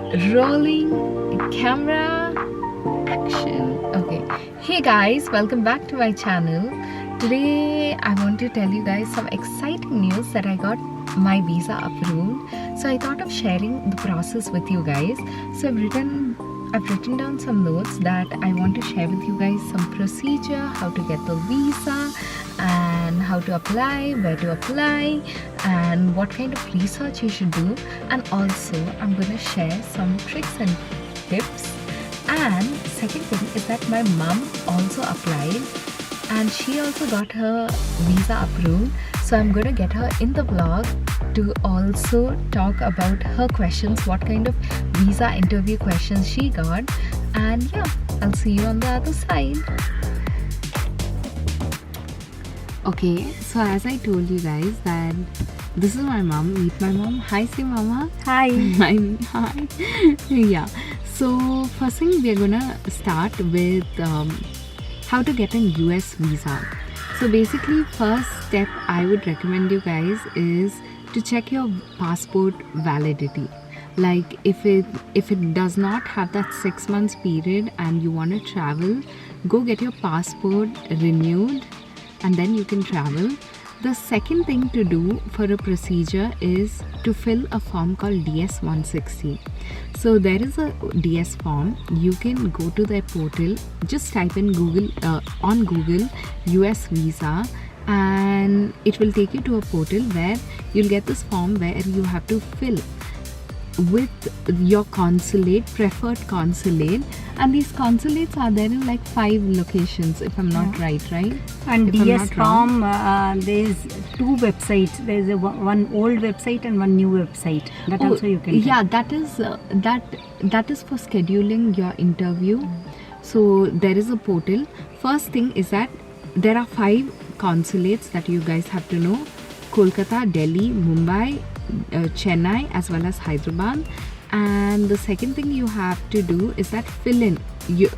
Rolling camera action. Okay, hey guys, welcome back to my channel. Today I want to tell you guys some exciting news that I got my visa approved. So I thought of sharing the process with you guys. So I've written down some notes that I want to share with you guys, some procedure, how to get the visa and how to apply, where to apply, and what kind of research you should do. And also I'm going to share some tricks and tips. And second thing is that my mom also applied and she also got her visa approved. So I'm going to get her in the vlog to also talk about her questions, what kind of visa interview questions she got. And yeah, I'll see you on the other side. Okay, so as I told you guys that this is my mom. Meet my mom. Hi, say mama. Hi. Hi. Yeah. So first thing we're gonna start with how to get an US visa. So basically, first step I would recommend you guys is to check your passport validity. Like if it does not have that 6 months period and you want to travel, go get your passport renewed and then you can travel. The second thing to do for a procedure is to fill a form called DS-160. So there is a DS form. You can go to their portal, just type in on Google US visa, and it will take you to a portal where you'll get this form where you have to fill with your consulate, preferred consulate, and these consulates are there in like 5 locations if I'm not right? And If I'm DS not wrong. form, there is 2 websites. There is one old website and one new website. That also you can. Yeah, that is for scheduling your interview. So there is a portal. First thing is that there are 5 consulates that you guys have to know: Kolkata, Delhi, Mumbai, Chennai, as well as Hyderabad. And the second thing you have to do is that fill in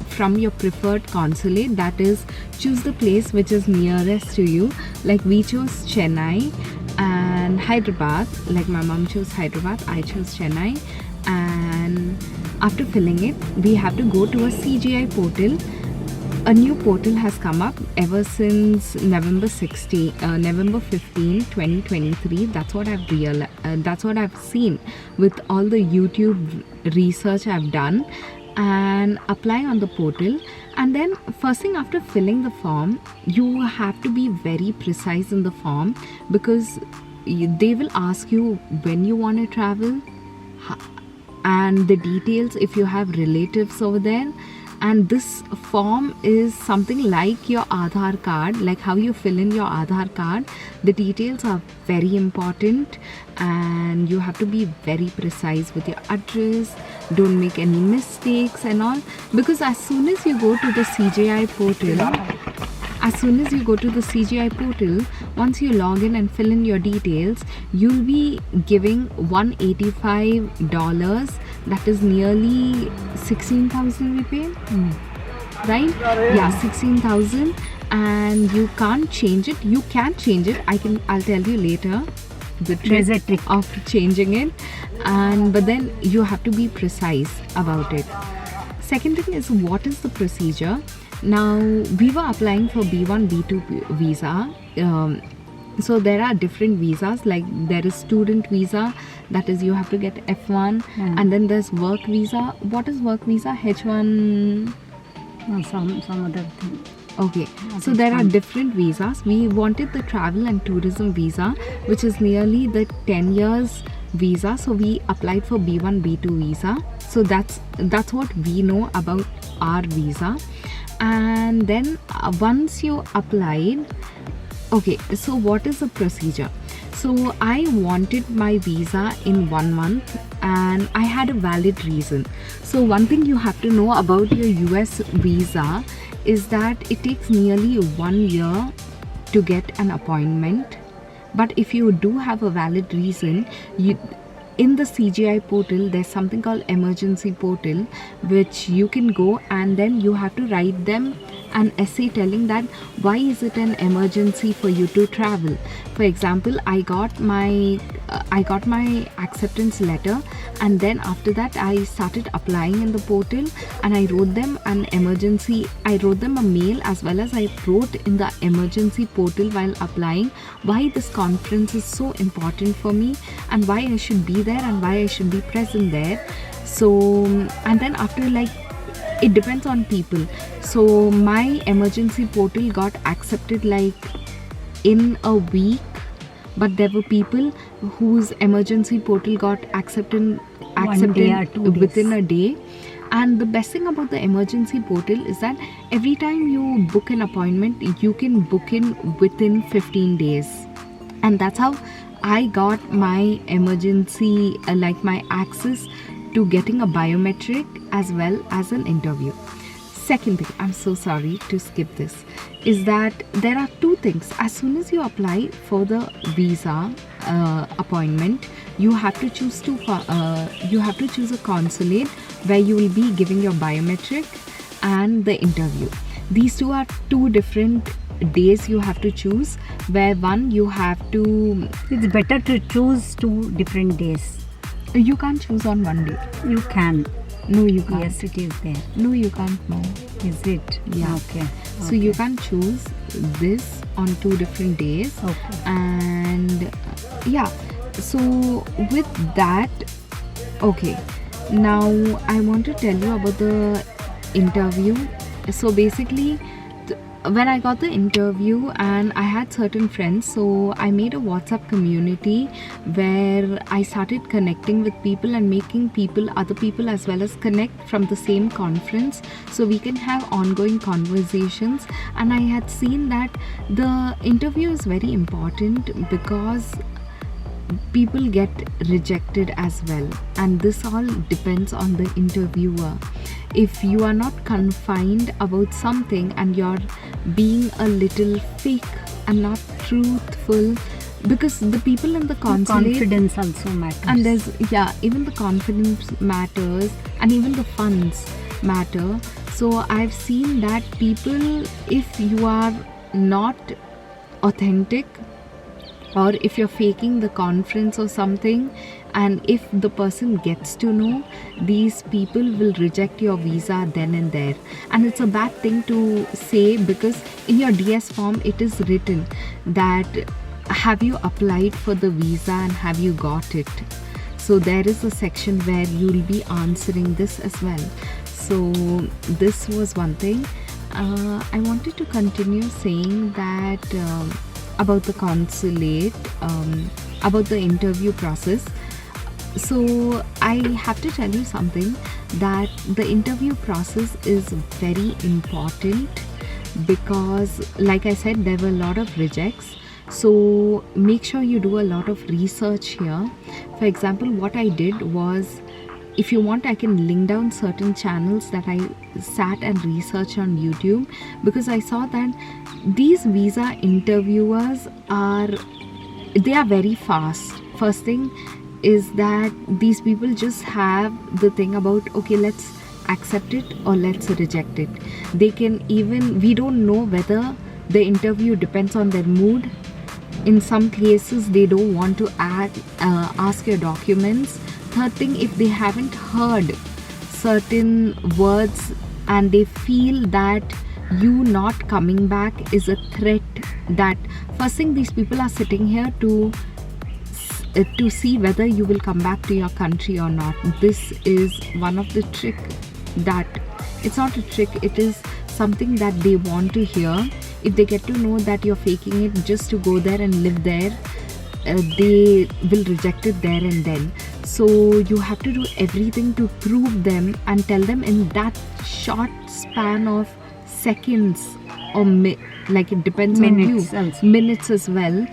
from your preferred consulate, that is, choose the place which is nearest to you. Like we chose Chennai and Hyderabad. Like my mom chose Hyderabad, I chose Chennai. And after filling it, we have to go to a CGI portal. A new portal has come up ever since November 15, 2023. That's what I've realized. That's what I've seen with all the YouTube research I've done. And apply on the portal. And then first thing, after filling the form, you have to be very precise in the form, because they will ask you when you want to travel and the details if you have relatives over there. And this form is something like your Aadhaar card, like how you fill in your Aadhaar card. The details are very important and you have to be very precise with your address. Don't make any mistakes and all, because as soon as you go to the CGI portal, once you log in and fill in your details, you'll be giving $185. That is nearly 16,000 we paid, right? Yeah, 16,000, and you can't change it. You can change it. I'll tell you later the trick of changing it, but then you have to be precise about it. Second thing is, what is the procedure? Now we were applying for B1, B2 visa. So there are different visas, like there is student visa, that is you have to get F1, and then there's work visa. What is work visa? H1? Some other thing. Okay, so there are different visas. We wanted the travel and tourism visa, which is nearly the 10 years visa. So we applied for B1, B2 visa. So that's what we know about our visa. And then once you applied, okay, so what is the procedure? So I wanted my visa in 1 month and I had a valid reason. So one thing you have to know about your US visa is that it takes nearly 1 year to get an appointment. But if you do have a valid reason, in the CGI portal, there's something called emergency portal, which you can go and then you have to write them an essay telling that why is it an emergency for you to travel. For example, I got my acceptance letter, and then after that I started applying in the portal, and I wrote them a mail, as well as I wrote in the emergency portal while applying why this conference is so important for me and why I should be there and why I should be present there. So, and then after, like, it depends on people. So my emergency portal got accepted like in a week, but there were people whose emergency portal got accepted day or 2 days. within a day. And the best thing about the emergency portal is that every time you book an appointment, you can book in within 15 days. And that's how I got my emergency, my access to getting a biometric as well as an interview. Second thing, I'm so sorry to skip this, is that there are two things. As soon as you apply for the visa appointment, you have to choose a consulate where you will be giving your biometric and the interview. These two are two different days you have to choose, where one you have to... It's better to choose 2 different days. You can't choose on one day. You can. No, you can't. Yes, it is there. No, you can't. No. Is it? Yeah. Okay. So you can choose this on 2 different days. Okay. And yeah. So with that, okay. Now I want to tell you about the interview. So basically, when I got the interview, and I had certain friends, so I made a WhatsApp community where I started connecting with people and making other people as well as connect from the same conference, so we can have ongoing conversations. And I had seen that the interview is very important because people get rejected as well, and this all depends on the interviewer. If you are not confined about something and you're being a little fake and not truthful, because the people in the consulate, confidence also matters, and even the confidence matters, and even the funds matter. So I've seen that people, if you are not authentic, or if you're faking the conference or something, and if the person gets to know, these people will reject your visa then and there. And it's a bad thing to say, because in your DS form it is written that have you applied for the visa and have you got it. So there is a section where you'll be answering this as well. So this was one thing. I wanted to continue saying that about the consulate, about the interview process. So I have to tell you something, that the interview process is very important, because like I said, there were a lot of rejects. So make sure you do a lot of research here. For example, what I did was, if you want, I can link down certain channels that I sat and researched on YouTube, because I saw that these visa interviewers are very fast. First thing is that these people just have the thing about, okay, let's accept it or let's reject it. They can even, we don't know whether the interview depends on their mood. In some cases, they don't want to ask your documents. Third thing, if they haven't heard certain words and they feel that you not coming back is a threat, that first thing, these people are sitting here to see whether you will come back to your country or not. This is one of the trick, that it's not a trick, it is something that they want to hear. If they get to know that you're faking it just to go there and live there, they will reject it there and then. So you have to do everything to prove them and tell them in that short span of seconds, or like it depends minutes on you, also. Minutes as well,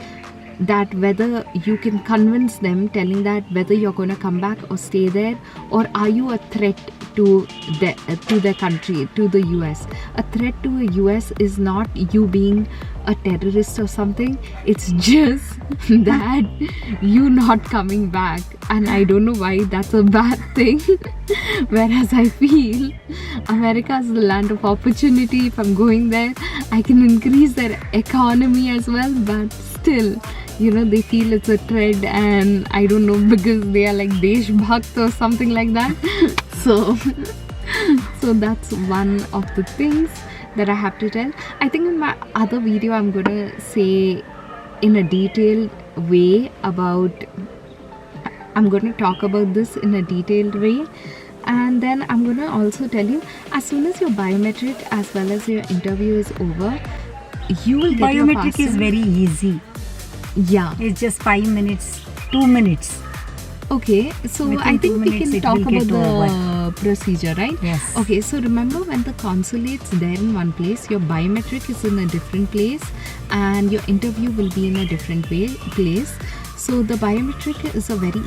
that whether you can convince them, telling that whether you're going to come back or stay there, or are you a threat to their country, to the US. A threat to the US is not you being a terrorist or something, it's just that you not coming back, and I don't know why that's a bad thing. Whereas I feel America is the land of opportunity. If I'm going there, I can increase their economy as well, but still, you know, they feel it's a threat, and I don't know, because they are like Desh Bhakt or something like that. So so that's one of the things that I have to tell. I think in my other video I'm gonna say in a detailed way about, I'm gonna talk about this in a detailed way, and then I'm gonna also tell you, as soon as your biometric as well as your interview is over, you will get your Biometric is passport. very easy. Yeah. It's just 5 minutes, 2 minutes. Okay, so Within I 2 think we minutes can it talk will about get the over. procedure, right? Yes. Okay, so remember, when the consulate's there in one place, your biometric is in a different place, and your interview will be in a different place. So the biometric is a very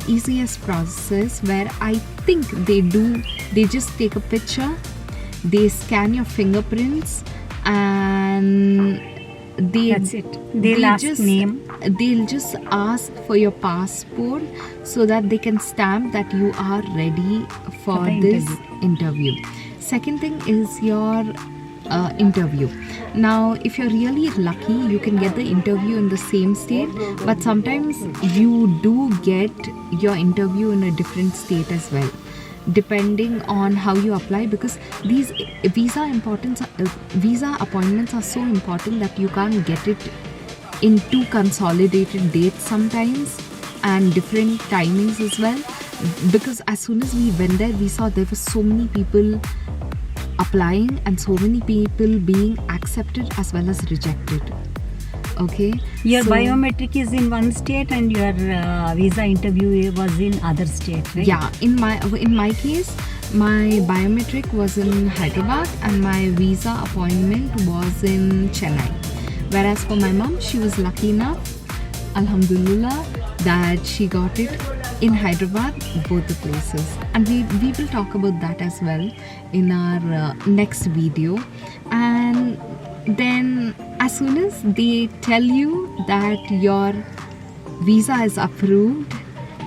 easiest process, where I think they just take a picture, they scan your fingerprints, and That's it. They'll ask name. they'll just ask for your passport, so that they can stamp that you are ready for the this interview. Second thing is your interview. Now, if you're really lucky, you can get the interview in the same state, but sometimes you do get your interview in a different state as well, depending on how you apply, because these visa appointments are so important that you can't get it in two consolidated dates sometimes, and different timings as well, because as soon as we went there, we saw there were so many people applying and so many people being accepted as well as rejected. Okay, Your so- biometric is in one state and your visa interview was in other state, right? Yeah, in my case, my biometric was in Hyderabad and my visa appointment was in Chennai. Whereas for my mom, she was lucky enough, alhamdulillah, that she got it in Hyderabad, both the places. And we will talk about that as well in our next video. And then as soon as they tell you that your visa is approved,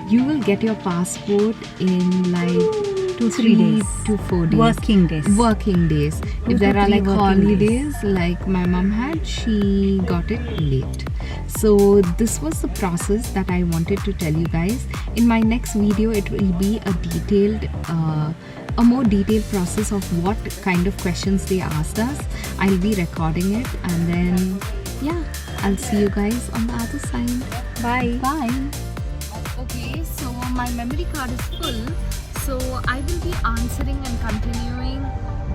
you will get your passport in like 2-3 days. to 4 days. Working days. Working days. 2 If to there are 3 like working holidays, like my mom had, she got it late. So this was the process that I wanted to tell you guys. In my next video, it will be a more detailed process of what kind of questions they asked us. I'll be recording it, and then yeah, I'll see you guys on the other side. Bye. Bye. Okay, so my memory card is full, so I will be answering and continuing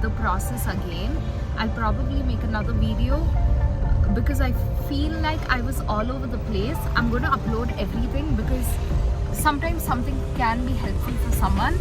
the process again. I'll probably make another video because I feel like I was all over the place. I'm going to upload everything because sometimes something can be helpful for someone.